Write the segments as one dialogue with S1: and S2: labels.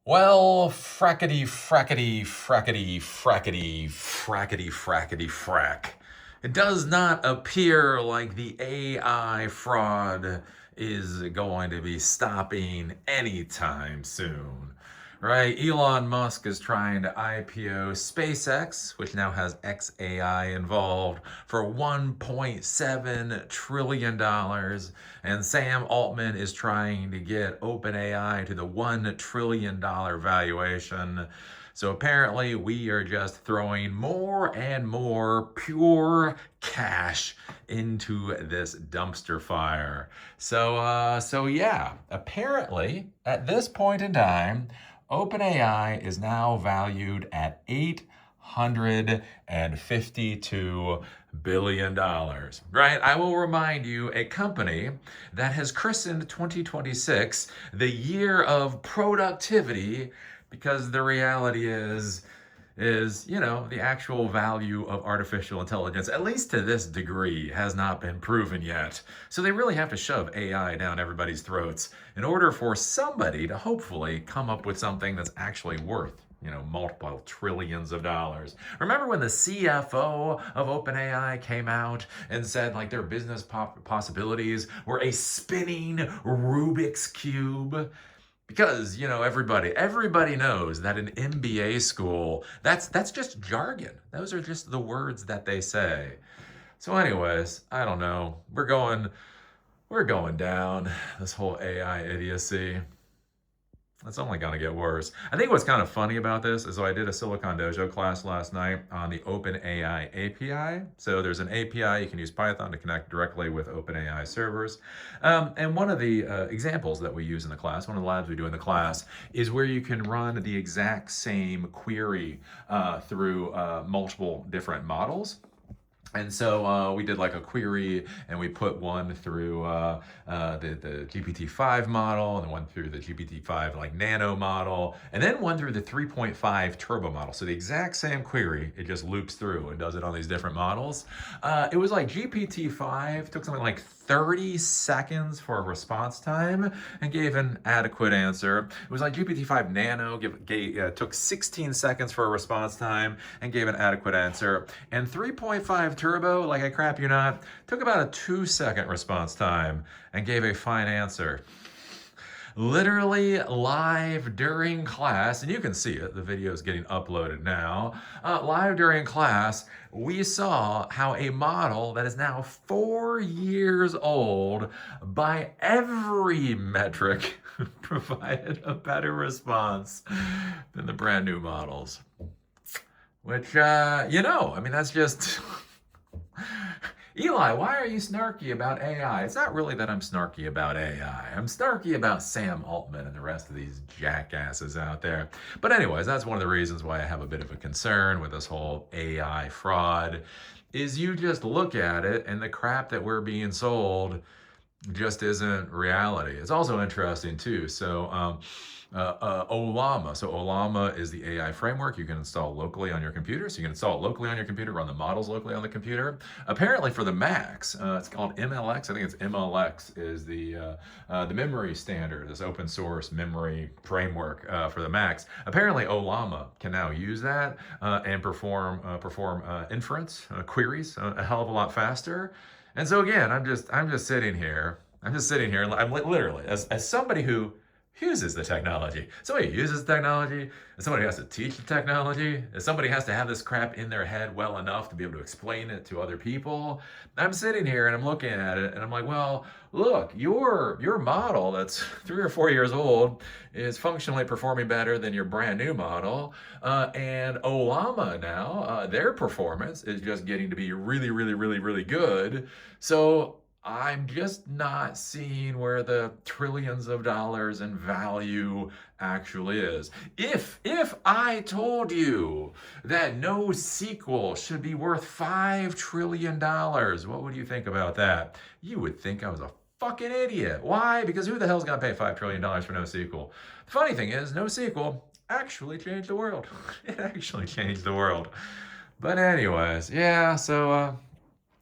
S1: Well, frackety, frackety, frackety, frackety, frackety, frackety, frack. It does not appear like the AI fraud is going to be stopping anytime soon. Right? Elon Musk is trying to IPO SpaceX, which now has XAI involved, for $1.7 trillion. And Sam Altman is trying to get OpenAI to the $1 trillion valuation. So apparently, we are just throwing more and more pure cash into this dumpster fire. So yeah, apparently, at this point in time, OpenAI is now valued at $852 billion, right? I will remind you, a company that has christened 2026 the year of productivity, because the reality is the actual value of artificial intelligence, at least to this degree, has not been proven yet. So they really have to shove AI down everybody's throats in order for somebody to hopefully come up with something that's actually worth multiple trillions of dollars. Remember when the CFO of OpenAI came out and said like their business possibilities were a spinning Rubik's Cube? Because everybody knows that in MBA school, that's just jargon. Those are just the words that they say. So anyways, I don't know. We're going down this whole AI idiocy. It's only going to get worse. I think what's kind of funny about this is, I did a Silicon Dojo class last night on the OpenAI API. So there's an API, you can use Python to connect directly with OpenAI servers. And one of the examples that we use in the class, one of the labs we do in the class, is where you can run the exact same query through multiple different models. And so we did like a query, and we put one through the GPT-5 model, and then one through the GPT-5 like nano model, and then one through the 3.5 turbo model. So the exact same query, it just loops through and does it on these different models. It was like GPT-5 took something like 30 seconds for a response time and gave an adequate answer. It was like GPT-5 Nano took 16 seconds for a response time and gave an adequate answer. And 3.5 Turbo, like I crap you not, took about a 2-second response time and gave a fine answer. Literally live during class, and you can see it, the video is getting uploaded now. Live during class, we saw how a model that is now 4 years old by every metric provided a better response than the brand new models. Which, that's just... Eli, why are you snarky about AI? It's not really that I'm snarky about AI. I'm snarky about Sam Altman and the rest of these jackasses out there. But anyways, that's one of the reasons why I have a bit of a concern with this whole AI fraud, is you just look at it and the crap that we're being sold just isn't reality. It's also interesting too. So Olama. So Olama is the AI framework you can install locally on your computer. So you can install it locally on your computer, run the models locally on the computer. Apparently for the Macs, it's called MLX. I think it's MLX is the memory standard, this open source memory framework for the Macs. Apparently Olama can now use that and perform inference queries a hell of a lot faster. And so again, I'm just sitting here. I'm literally, as somebody who uses the technology. Somebody uses the technology, and somebody has to teach the technology, and somebody has to have this crap in their head well enough to be able to explain it to other people. I'm sitting here and I'm looking at it and I'm like, well, look, your model that's 3 or 4 years old is functionally performing better than your brand new model. And Olama now, their performance is just getting to be really, really, really, really good. So I'm just not seeing where the trillions of dollars in value actually is. If I told you that NoSQL should be worth $5 trillion, what would you think about that? You would think I was a fucking idiot. Why? Because who the hell's gonna pay $5 trillion for NoSQL? The funny thing is, NoSQL actually changed the world. It actually changed the world. But anyways, yeah, so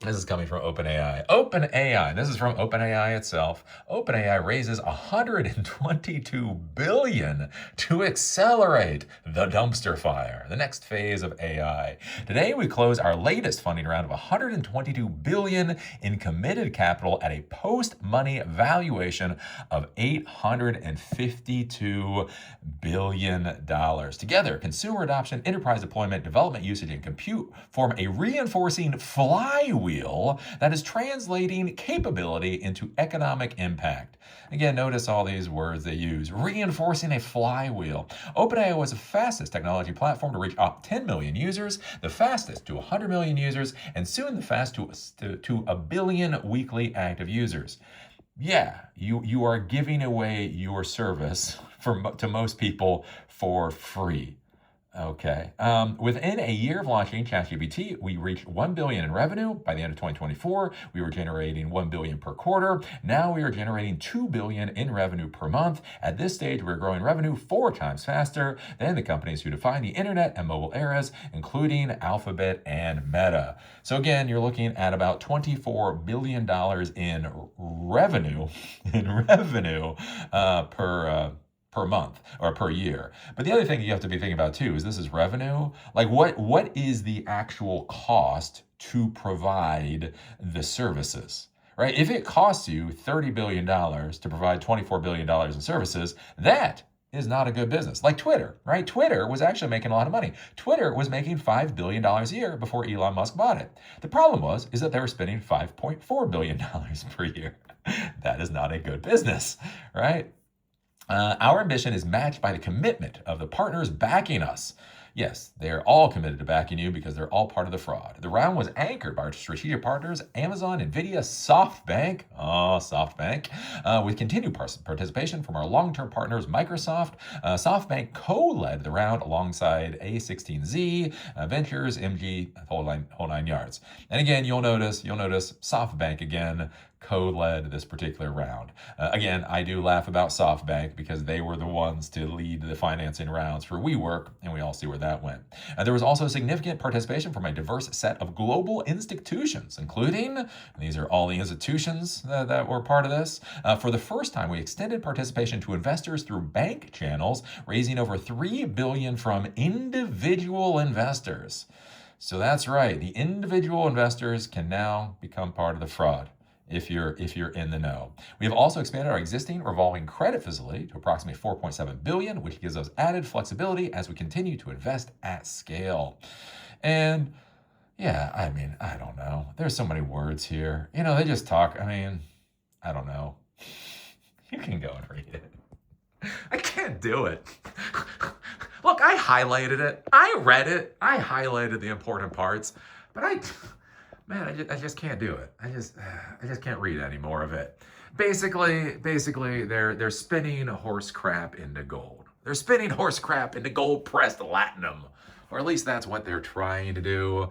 S1: This is coming from OpenAI. OpenAI, this is from OpenAI itself. OpenAI raises $122 billion to accelerate the dumpster fire, the next phase of AI. Today, we close our latest funding round of $122 billion in committed capital at a post-money valuation of $852 billion. Together, consumer adoption, enterprise deployment, development usage, and compute form a reinforcing flywheel that is translating capability into economic impact. Again, notice all these words they use. Reinforcing a flywheel. OpenAI was the fastest technology platform to reach up 10 million users, the fastest to 100 million users, and soon the fastest to a billion weekly active users. Yeah, you are giving away your service to most people for free. Okay. Within a year of launching ChatGPT, we reached $1 billion in revenue. By the end of 2024, we were generating $1 billion per quarter. Now we are generating $2 billion in revenue per month. At this stage, we're growing revenue 4 times faster than the companies who define the internet and mobile eras, including Alphabet and Meta. So again, you're looking at about $24 billion in revenue, per month or per year. But the other thing you have to be thinking about too is this is revenue. Like what is the actual cost to provide the services? Right? If it costs you $30 billion to provide $24 billion in services, that is not a good business. Like Twitter, right? Twitter was actually making a lot of money. Twitter was making $5 billion a year before Elon Musk bought it. The problem is that they were spending $5.4 billion per year. That is not a good business, right? Our ambition is matched by the commitment of the partners backing us. Yes, they are all committed to backing you because they're all part of the fraud. The round was anchored by our strategic partners, Amazon, NVIDIA, SoftBank, with continued participation from our long-term partners, Microsoft. SoftBank co-led the round alongside A16Z, Ventures, MG, whole nine yards. And again, you'll notice SoftBank again co-led this particular round. Again, I do laugh about SoftBank because they were the ones to lead the financing rounds for WeWork, and we all see where that went. There was also significant participation from a diverse set of global institutions, including, and these are all the institutions that were part of this. For the first time, we extended participation to investors through bank channels, raising over $3 billion from individual investors. So that's right, the individual investors can now become part of the fraud. If you're in the know. We have also expanded our existing revolving credit facility to approximately $4.7 billion, which gives us added flexibility as we continue to invest at scale. And yeah, I mean, I don't know. There's so many words here. They just talk. I mean, I don't know. You can go and read it. I can't do it. Look, I highlighted it. I read it. I highlighted the important parts, but I just can't do it. I just can't read any more of it. Basically, they're spinning horse crap into gold. They're spinning horse crap into gold-pressed latinum, or at least that's what they're trying to do.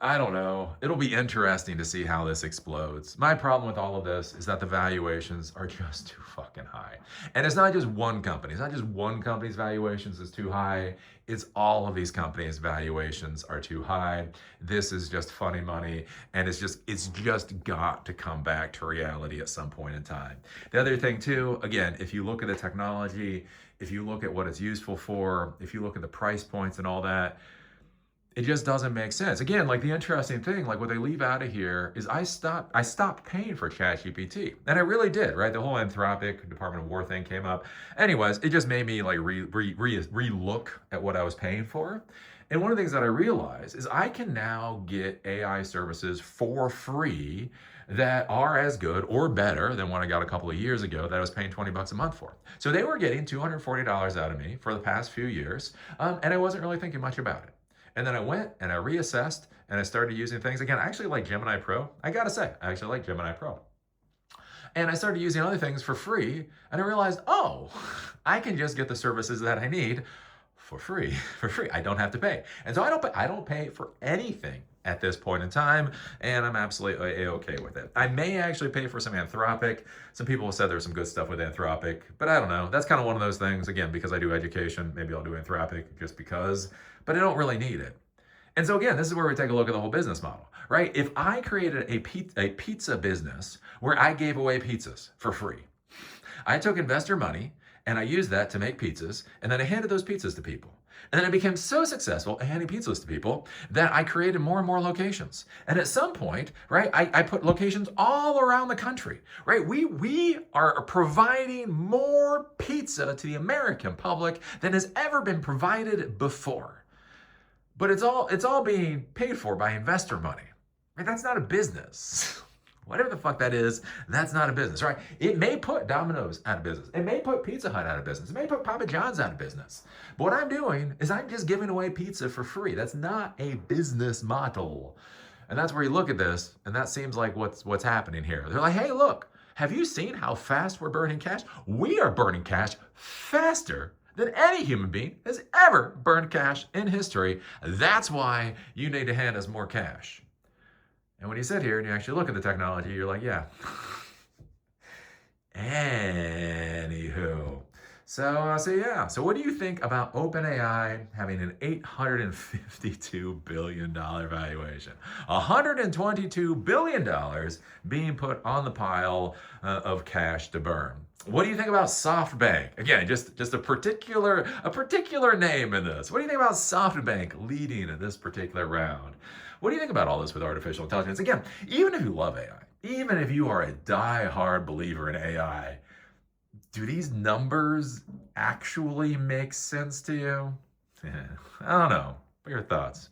S1: I don't know. It'll be interesting to see how this explodes. My problem with all of this is that the valuations are just too fucking high. And it's not just one company. It's not just one company's valuations is too high. It's all of these companies' valuations are too high. This is just funny money, and it's just got to come back to reality at some point in time. The other thing too, again, if you look at the technology, if you look at what it's useful for, if you look at the price points and all that, it just doesn't make sense. Again, like the interesting thing, like what they leave out of here is I stopped paying for ChatGPT. And I really did, right? The whole Anthropic Department of War thing came up. Anyways, it just made me like re-look at what I was paying for. And one of the things that I realized is I can now get AI services for free that are as good or better than what I got a couple of years ago that I was paying $20 a month for. So they were getting $240 out of me for the past few years, and I wasn't really thinking much about it. And then I went and I reassessed and I started using things. Again, I actually like Gemini Pro. I gotta say, I actually like Gemini Pro. And I started using other things for free, and I realized, oh, I can just get the services that I need for free. I don't have to pay. And so I don't pay for anything at this point in time, and I'm absolutely A-okay with it. I may actually pay for some Anthropic. Some people have said there's some good stuff with Anthropic, but I don't know. That's kind of one of those things, again, because I do education, maybe I'll do Anthropic just because, but I don't really need it. And so again, this is where we take a look at the whole business model, right? If I created a pizza business where I gave away pizzas for free, I took investor money and I used that to make pizzas, and then I handed those pizzas to people. And then I became so successful at handing pizzas to people that I created more and more locations. And at some point, right, I put locations all around the country, right? We are providing more pizza to the American public than has ever been provided before. But it's all being paid for by investor money. Right? That's not a business. Whatever the fuck that is, that's not a business, right? It may put Domino's out of business. It may put Pizza Hut out of business. It may put Papa John's out of business. But what I'm doing is I'm just giving away pizza for free. That's not a business model. And that's where you look at this, and that seems like what's happening here. They're like, hey, look, have you seen how fast we're burning cash? We are burning cash faster than any human being has ever burned cash in history. That's why you need to hand us more cash. And when you sit here and you actually look at the technology, you're like, yeah. Anywho. So what do you think about OpenAI having an $852 billion valuation? $122 billion being put on the pile of cash to burn. What do you think about SoftBank? Again, just a particular name in this. What do you think about SoftBank leading in this particular round? What do you think about all this with artificial intelligence? Again, even if you love AI, even if you are a die-hard believer in AI, do these numbers actually make sense to you? I don't know. Put your thoughts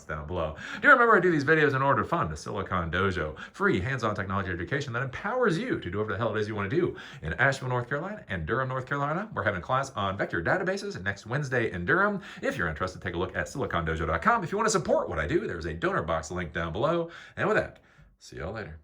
S1: down below. Do remember I do these videos in order to fund the Silicon Dojo, free hands-on technology education that empowers you to do whatever the hell it is you want to do in Asheville, North Carolina and Durham, North Carolina. We're having a class on vector databases next Wednesday in Durham. If you're interested, take a look at silicondojo.com. If you want to support what I do, there's a donor box link down below. And with that, see y'all later.